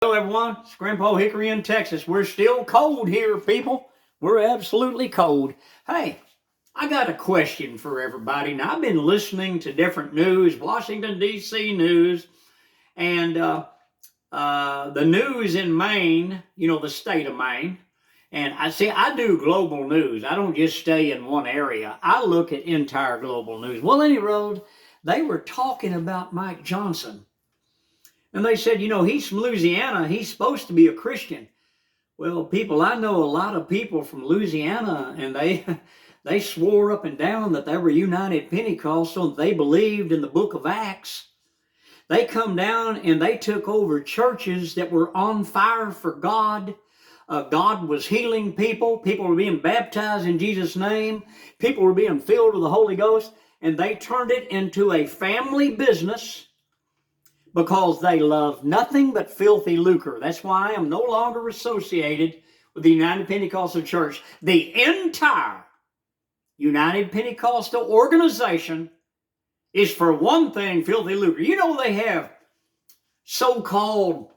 Hello everyone, it's Grandpa Hickory in Texas. We're still cold here, people. We're absolutely cold. Hey, I got a question for everybody. Now, I've been listening to different news, Washington, D.C. news, and the news in Maine, the state of Maine. And I do global news. I don't just stay in one area. I look at entire global news. Well, anyway, they were talking about Mike Johnson. And they said, he's from Louisiana. He's supposed to be a Christian. Well, people, I know a lot of people from Louisiana, and they swore up and down that they were United Pentecostal. They believed in the book of Acts. They come down and they took over churches that were on fire for God. God was healing people. People were being baptized in Jesus' name. People were being filled with the Holy Ghost. And they turned it into a family business, because they love nothing but filthy lucre. That's why I am no longer associated with the United Pentecostal Church. The entire United Pentecostal organization is, for one thing, filthy lucre. They have so-called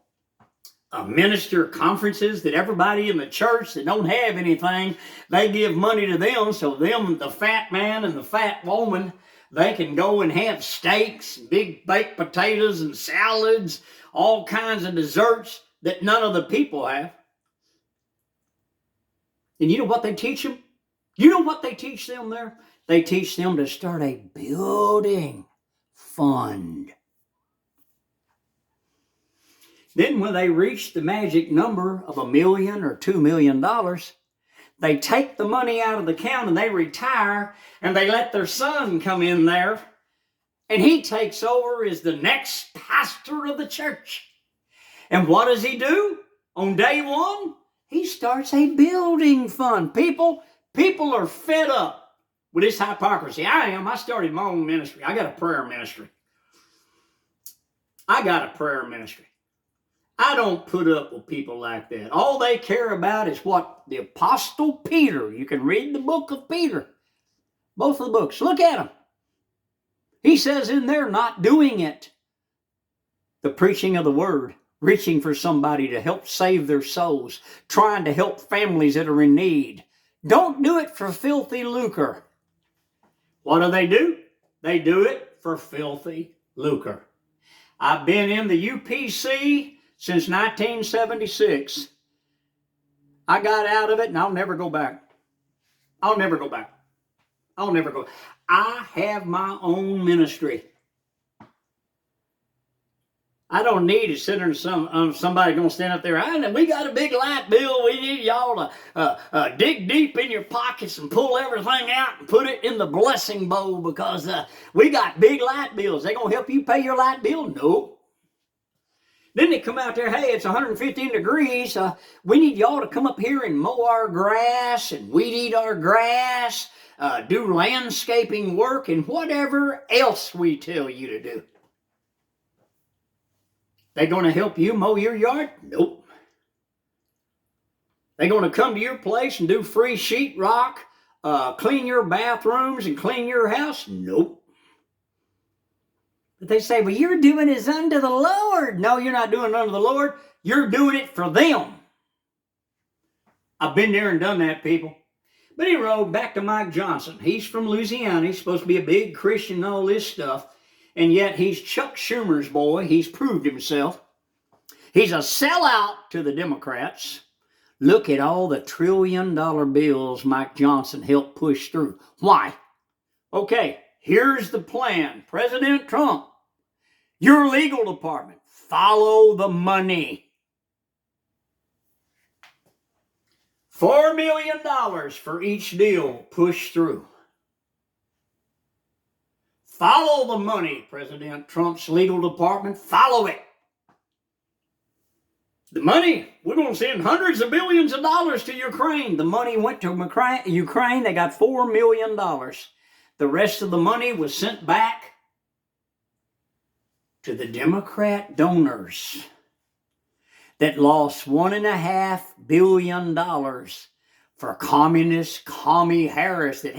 minister conferences that everybody in the church that don't have anything, they give money to them, so them, the fat man and the fat woman, they can go and have steaks, big baked potatoes and salads, all kinds of desserts that none of the people have. And you know what they teach them? You know what they teach them there? They teach them to start a building fund. Then when they reach the magic number of $1 million or $2 million, they take the money out of the account and they retire, and they let their son come in there, and he takes over as the next pastor of the church. And what does he do? On day one, he starts a building fund. People are fed up with this hypocrisy. I am. I started my own ministry. I got a prayer ministry. I don't put up with people like that. All they care about is what the Apostle Peter, you can read the book of Peter, both of the books. Look at him. He says in there, not doing it, the preaching of the word, reaching for somebody to help save their souls, trying to help families that are in need. Don't do it for filthy lucre. What do? They do it for filthy lucre. I've been in the UPC since 1976. I got out of it, and I'll never go back. I have my own ministry. I don't need to sit there and somebody going to stand up there. We got a big light bill. We need y'all to dig deep in your pockets and pull everything out and put it in the blessing bowl, because we got big light bills. They going to help you pay your light bill? No. Then they come out there, hey, it's 115 degrees. We need y'all to come up here and mow our grass and weed eat our grass, do landscaping work, and whatever else we tell you to do. They going to help you mow your yard? Nope. They going to come to your place and do free sheetrock, clean your bathrooms and clean your house? Nope. But they say, well, you're doing it unto the Lord. No, you're not doing it unto the Lord. You're doing it for them. I've been there and done that, people. But anyway, back to Mike Johnson. He's from Louisiana. He's supposed to be a big Christian and all this stuff. And yet he's Chuck Schumer's boy. He's proved himself. He's a sellout to the Democrats. Look at all the trillion-dollar bills Mike Johnson helped push through. Why? Okay, here's the plan. President Trump, your legal department, follow the money. $4 million for each deal pushed through. Follow the money, President Trump's legal department. Follow it. The money, we're going to send hundreds of billions of dollars to Ukraine. The money went to Ukraine. They got $4 million. The rest of the money was sent back to the Democrat donors that lost $1.5 billion for communist Commie Harris, that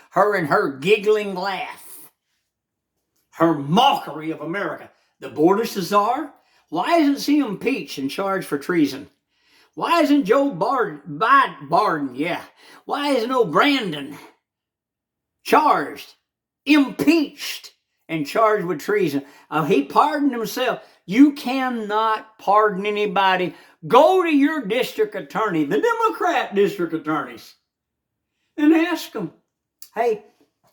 her and her giggling laugh, her mockery of America. The border czar, Why isn't he impeached and charged for treason? Why isn't Joe Biden, yeah. Why isn't Brandon charged, impeached, and charged with treason? He pardoned himself. You cannot pardon anybody. Go to your district attorney, the Democrat district attorneys, and ask them, hey,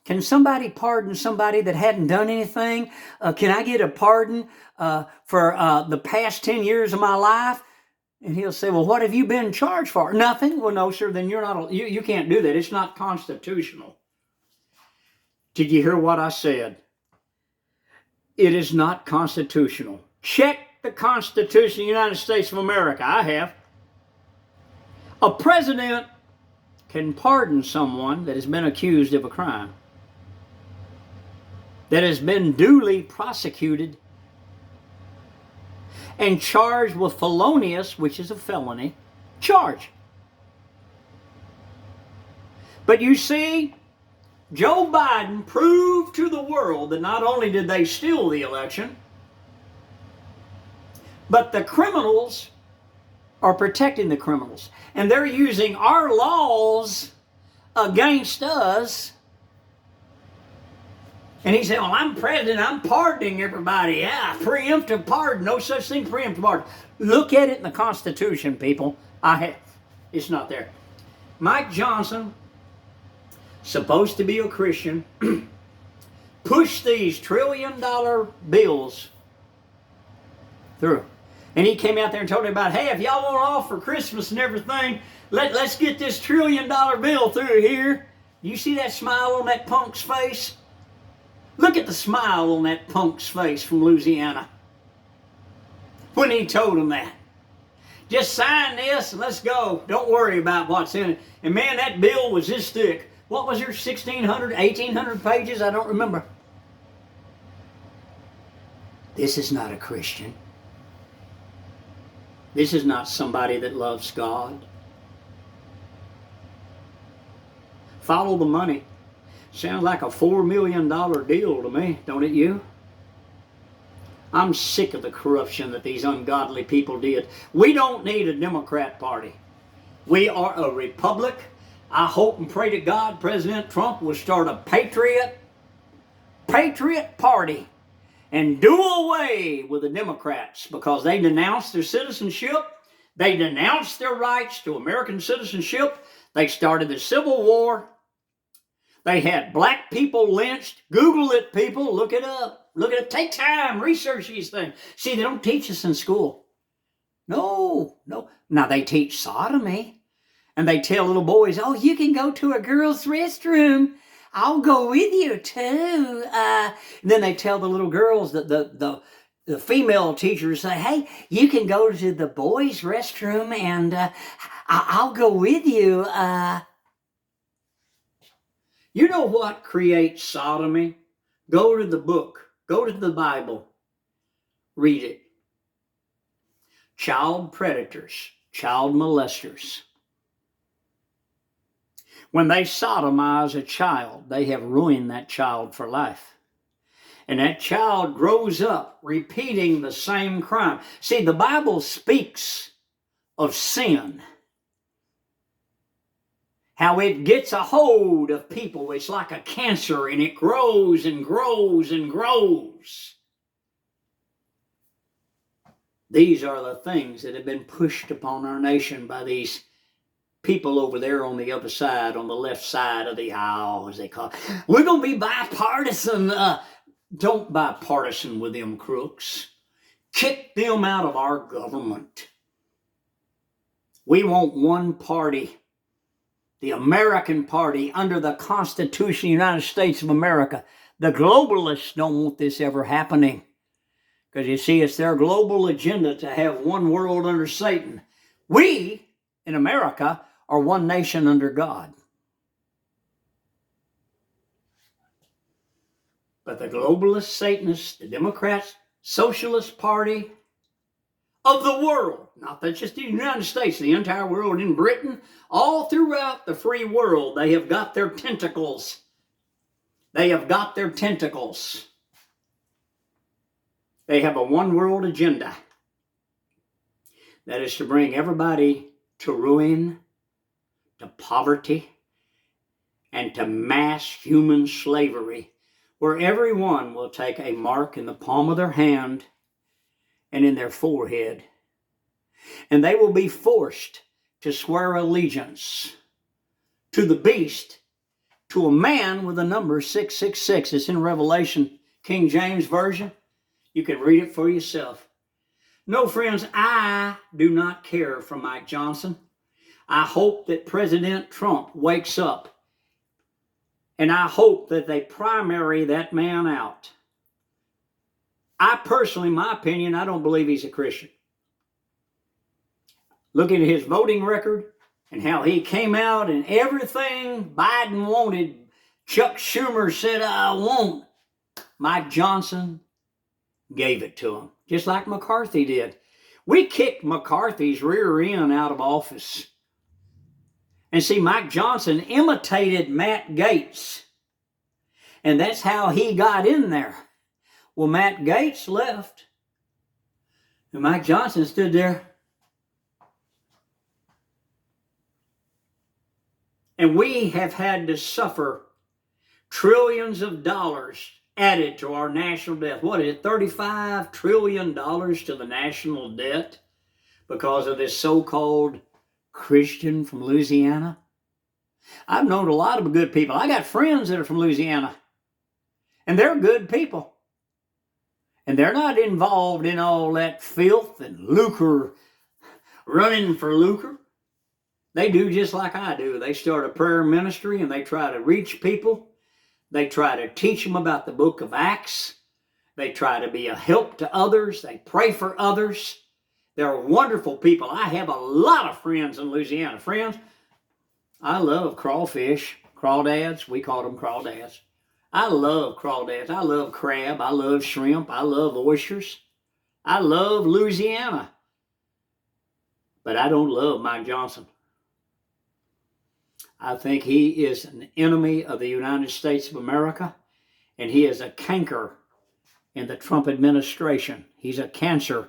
can somebody pardon somebody that hadn't done anything? Can I get a pardon for the past 10 years of my life? And he'll say, well, what have you been charged for? Nothing. Well, no, sir, then you can't do that. It's not constitutional. Did you hear what I said? It is not constitutional. Check the Constitution of the United States of America. I have. A president can pardon someone that has been accused of a crime, that has been duly prosecuted and charged with felonious, which is a felony, charge. But you see, Joe Biden proved to the world that not only did they steal the election, but the criminals are protecting the criminals. And they're using our laws against us. And he said, well, I'm president, I'm pardoning everybody. Yeah, preemptive pardon, no such thing, preemptive pardon. Look at it in the Constitution, people. I have. It's not there. Mike Johnson, supposed to be a Christian, pushed these trillion-dollar bills through. And he came out there and told everybody, hey, if y'all want off for Christmas and everything, let's get this trillion-dollar bill through here. You see that smile on that punk's face? Look at the smile on that punk's face from Louisiana when he told him that. Just sign this and let's go. Don't worry about what's in it. And man, that bill was this thick. What was there, 1,600, 1,800 pages? I don't remember. This is not a Christian. This is not somebody that loves God. Follow the money. Sounds like a $4 million deal to me, don't it you? I'm sick of the corruption that these ungodly people did. We don't need a Democrat Party. We are a republic. I hope and pray to God President Trump will start a patriot party and do away with the Democrats because they denounced their citizenship. They denounced their rights to American citizenship. They started the Civil War. They had black people lynched. Google it, people. Look it up. Look at it. Take time. Research these things. See, they don't teach us in school. No. Now, they teach sodomy. And they tell little boys, oh, you can go to a girl's restroom. I'll go with you, too. And then they tell the little girls, that the female teachers say, hey, you can go to the boys' restroom and I'll go with you. You know what creates sodomy? Go to the book. Go to the Bible. Read it. Child predators, child molesters. When they sodomize a child, they have ruined that child for life. And that child grows up repeating the same crime. See, the Bible speaks of sin. How it gets a hold of people. It's like a cancer and it grows and grows and grows. These are the things that have been pushed upon our nation by these people over there on the other side, on the left side of the aisle, as they call it. We're going to be bipartisan. Don't bipartisan with them crooks. Kick them out of our government. We want one party, the American party, under the Constitution of the United States of America. The globalists don't want this ever happening. Because you see, it's their global agenda to have one world under Satan. We, in America, are one nation under God. But the globalist, Satanists, the Democrats, Socialist Party of the world, not that just the United States, the entire world, in Britain, all throughout the free world, they have got their tentacles. They have got their tentacles. They have a one world agenda. that is to bring everybody to ruin, to poverty, and to mass human slavery, where everyone will take a mark in the palm of their hand and in their forehead, and they will be forced to swear allegiance to the beast, to a man with the number 666. It's in Revelation, King James Version. You can read it for yourself. No, friends, I do not care for Mike Johnson. I hope that President Trump wakes up, and I hope that they primary that man out. I personally, my opinion, I don't believe he's a Christian. Looking at his voting record and how he came out and everything Biden wanted, Chuck Schumer said, I won't. Mike Johnson gave it to him, just like McCarthy did. We kicked McCarthy's rear end out of office. And see, Mike Johnson imitated Matt Gaetz. And that's how he got in there. Well, Matt Gaetz left. And Mike Johnson stood there. And we have had to suffer trillions of dollars added to our national debt. What is it, $35 trillion to the national debt because of this so-called Christian from Louisiana? I've known a lot of good people. I got friends that are from Louisiana, and they're good people. And they're not involved in all that filth and lucre, running for lucre. They do just like I do. They start a prayer ministry and they try to reach people. They try to teach them about the book of Acts. They try to be a help to others. They pray for others. They're wonderful people. I have a lot of friends in Louisiana. Friends, I love crawfish, crawdads. We call them crawdads. I love crawdads. I love crab. I love shrimp. I love oysters. I love Louisiana. But I don't love Mike Johnson. I think he is an enemy of the United States of America, and he is a canker in the Trump administration. He's a cancer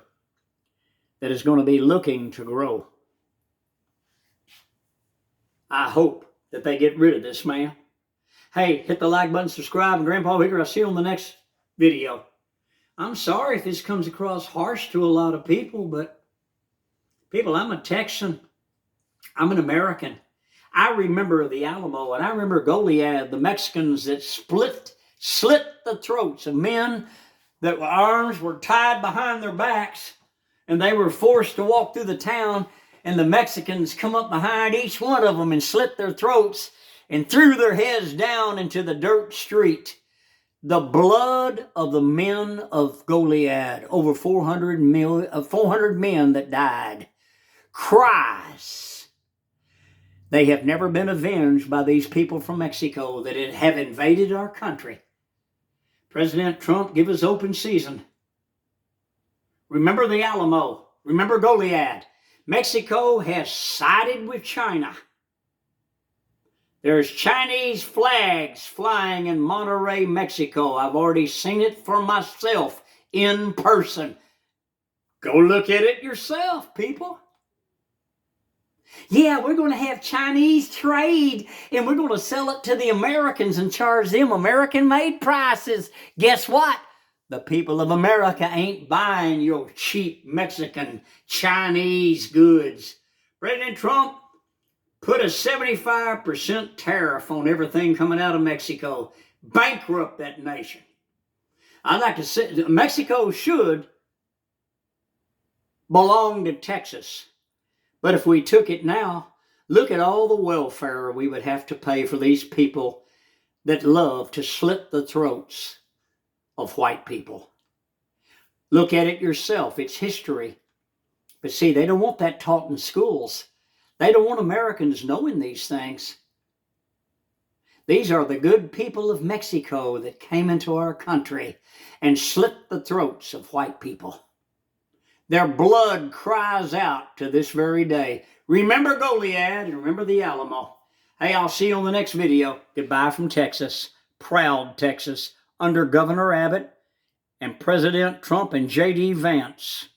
that is going to be looking to grow. I hope that they get rid of this man. Hey, hit the like button, subscribe, and Grandpa Hickory, I'll see you on the next video. I'm sorry if this comes across harsh to a lot of people, but people, I'm a Texan. I'm an American. I remember the Alamo, and I remember Goliad, the Mexicans that slit the throats of men that arms were tied behind their backs, and they were forced to walk through the town, and the Mexicans come up behind each one of them and slit their throats and threw their heads down into the dirt street. The blood of the men of Goliad, over 400 men that died, cries. They have never been avenged by these people from Mexico that have invaded our country. President Trump, give us open season. Remember the Alamo. Remember Goliad. Mexico has sided with China. There's Chinese flags flying in Monterrey, Mexico. I've already seen it for myself in person. Go look at it yourself, people. Yeah, we're going to have Chinese trade, and we're going to sell it to the Americans and charge them American-made prices. Guess what? The people of America ain't buying your cheap Mexican, Chinese goods. President Trump put a 75% tariff on everything coming out of Mexico. Bankrupt that nation. I'd like to say Mexico should belong to Texas. But if we took it now, look at all the welfare we would have to pay for these people that love to slit the throats of white people. Look at it yourself. It's history. But see, they don't want that taught in schools. They don't want Americans knowing these things. These are the good people of Mexico that came into our country and slit the throats of white people. Their blood cries out to this very day. Remember Goliad and remember the Alamo. Hey, I'll see you on the next video. Goodbye from Texas. Proud Texas. Under Governor Abbott and President Trump and J.D. Vance.